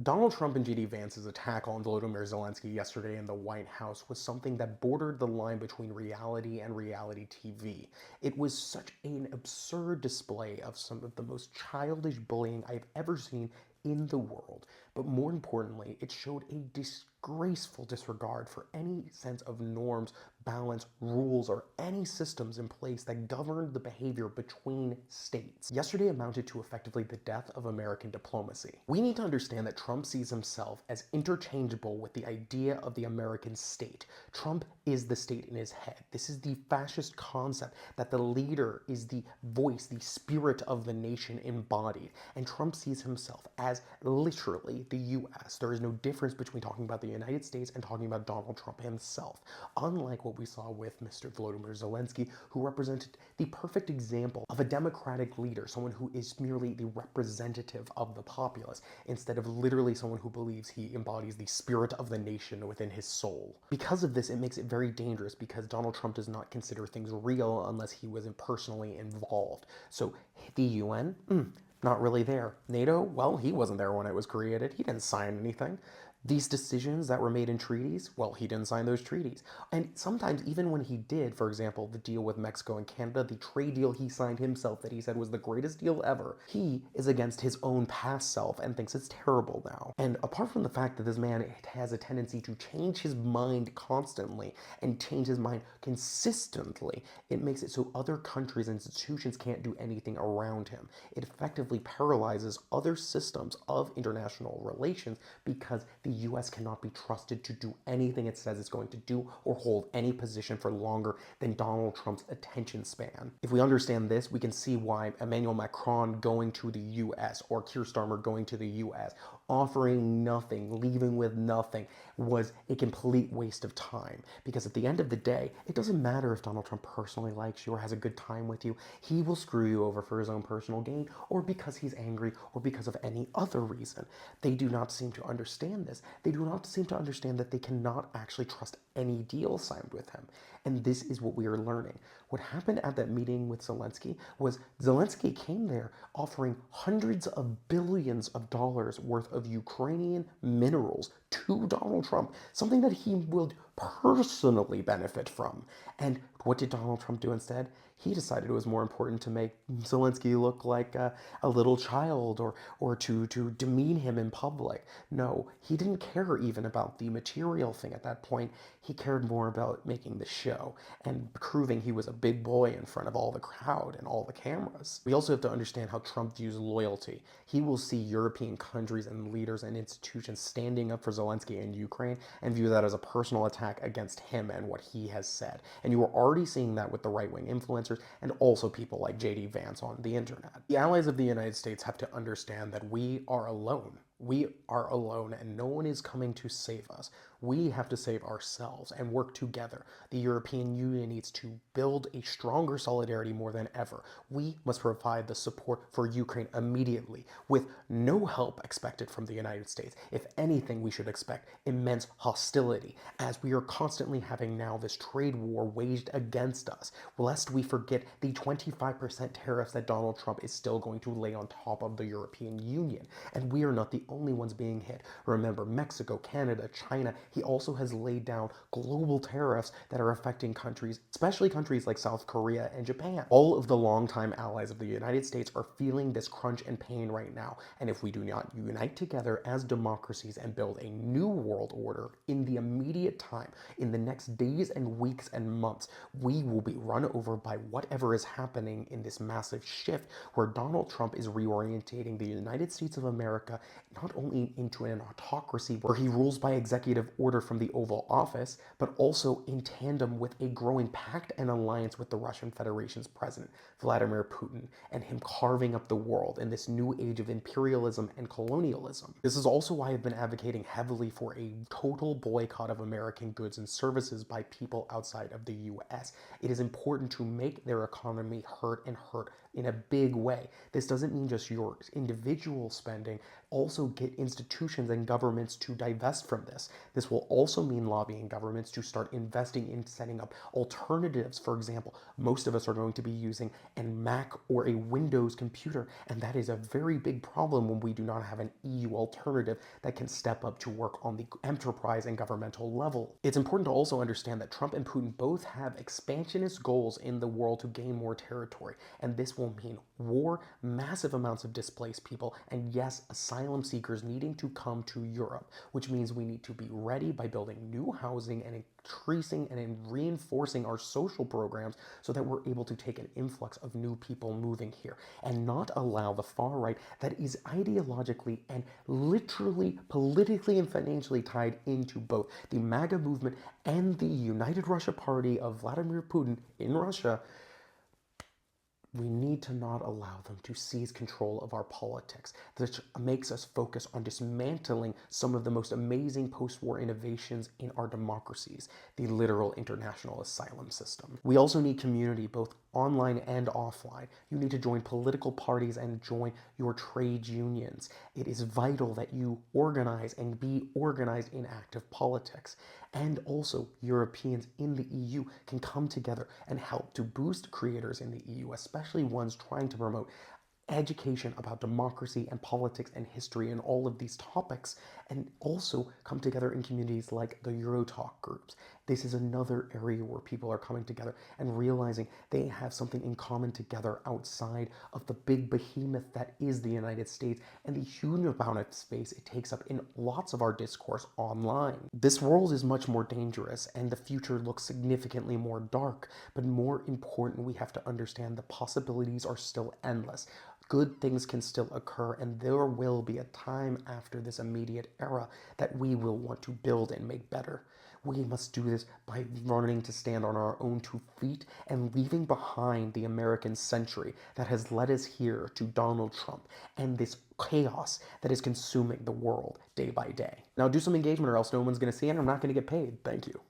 Donald Trump and JD Vance's attack on Volodymyr Zelenskyy yesterday in the White House was something that bordered the line between reality and reality TV. It was such an absurd display of some of the most childish bullying I've ever seen in the world. But more importantly, it showed a disgraceful disregard for any sense of norms, balance, rules, or any systems in place that governed the behavior between states. Yesterday amounted to effectively the death of American diplomacy. We need to understand that Trump sees himself as interchangeable with the idea of the American state. Trump is the state in his head. This is the fascist concept that the leader is the voice, the spirit of the nation embodied. And Trump sees himself as literally the US. There is no difference between talking about the United States and talking about Donald Trump himself. Unlike what we saw with Mr. Volodymyr Zelenskyy, who represented the perfect example of a democratic leader, someone who is merely the representative of the populace, instead of literally someone who believes he embodies the spirit of the nation within his soul. Because of this, it makes it very dangerous because Donald Trump does not consider things real unless he was personally involved. So the UN, not really there. NATO, well, he wasn't there when it was created. He didn't sign anything. These decisions that were made in treaties, well, he didn't sign those treaties. And sometimes, even when he did, for example, the deal with Mexico and Canada, the trade deal he signed himself that he said was the greatest deal ever, he is against his own past self and thinks it's terrible now. And apart from the fact that this man has a tendency to change his mind constantly and change his mind consistently, it makes it so other countries and institutions can't do anything around him. It effectively paralyzes other systems of international relations because the US cannot be trusted to do anything it says it's going to do or hold any position for longer than Donald Trump's attention span. If we understand this, we can see why Emmanuel Macron going to the US or Keir Starmer going to the US, offering nothing, leaving with nothing, was a complete waste of time. Because at the end of the day, it doesn't matter if Donald Trump personally likes you or has a good time with you. He will screw you over for his own personal gain or because he's angry or because of any other reason. They do not seem to understand this. They do not seem to understand that they cannot actually trust any deal signed with him. And this is what we are learning. What happened at that meeting with Zelenskyy was Zelenskyy came there offering hundreds of billions of dollars worth of Ukrainian minerals to Donald Trump, something that he will personally benefit from. And what did Donald Trump do instead? He decided it was more important to make Zelenskyy look like a little child or to demean him in public. No, he didn't care even about the material thing at that point. He cared more about making the show and proving he was a big boy in front of all the crowd and all the cameras. We also have to understand how Trump views loyalty. He will see European countries and leaders and institutions standing up for Zelenskyy in Ukraine and view that as a personal attack against him and what he has said. And you are already seeing that with the right-wing influencers and also people like JD Vance on the internet. The allies of the United States have to understand that we are alone. We are alone and no one is coming to save us. We have to save ourselves and work together. The European Union needs to build a stronger solidarity more than ever. We must provide the support for Ukraine immediately with no help expected from the United States. If anything, we should expect immense hostility as we are constantly having now this trade war waged against us, lest we forget the 25% tariffs that Donald Trump is still going to lay on top of the European Union. And we are not the only ones being hit. Remember, Mexico, Canada, China, he also has laid down global tariffs that are affecting countries, especially countries like South Korea and Japan. All of the longtime allies of the United States are feeling this crunch and pain right now. And if we do not unite together as democracies and build a new world order in the immediate time, in the next days and weeks and months, we will be run over by whatever is happening in this massive shift where Donald Trump is reorientating the United States of America not only into an autocracy where he rules by executive order from the Oval Office, but also in tandem with a growing pact and alliance with the Russian Federation's president, Vladimir Putin, and him carving up the world in this new age of imperialism and colonialism. This is also why I've been advocating heavily for a total boycott of American goods and services by people outside of the US. It is important to make their economy hurt and hurt in a big way. This doesn't mean just your individual spending. Also get institutions and governments to divest from this. This will also mean lobbying governments to start investing in setting up alternatives. For example, most of us are going to be using a Mac or a Windows computer, and that is a very big problem when we do not have an EU alternative that can step up to work on the enterprise and governmental level. It's important to also understand that Trump and Putin both have expansionist goals in the world to gain more territory, and this will mean war, massive amounts of displaced people, and yes, asylum seekers needing to come to Europe, which means we need to be ready by building new housing and increasing and reinforcing our social programs so that we're able to take an influx of new people moving here and not allow the far right that is ideologically and literally politically and financially tied into both the MAGA movement and the United Russia Party of Vladimir Putin in Russia. We need to not allow them to seize control of our politics, which makes us focus on dismantling some of the most amazing post-war innovations in our democracies, the literal international asylum system. We also need community, both online and offline. You need to join political parties and join your trade unions. It is vital that you organize and be organized in active politics. And also, Europeans in the EU can come together and help to boost creators in the EU, especially ones trying to promote education about democracy and politics and history and all of these topics, and also come together in communities like the Eurotalk groups. This is another area where people are coming together and realizing they have something in common together outside of the big behemoth that is the United States and the huge amount of space it takes up in lots of our discourse online. This world is much more dangerous and the future looks significantly more dark, but more important, we have to understand the possibilities are still endless. Good things can still occur, and there will be a time after this immediate era that we will want to build and make better. We must do this by learning to stand on our own 2 feet and leaving behind the American century that has led us here to Donald Trump and this chaos that is consuming the world day by day. Now do some engagement or else no one's going to see it and I'm not going to get paid. Thank you.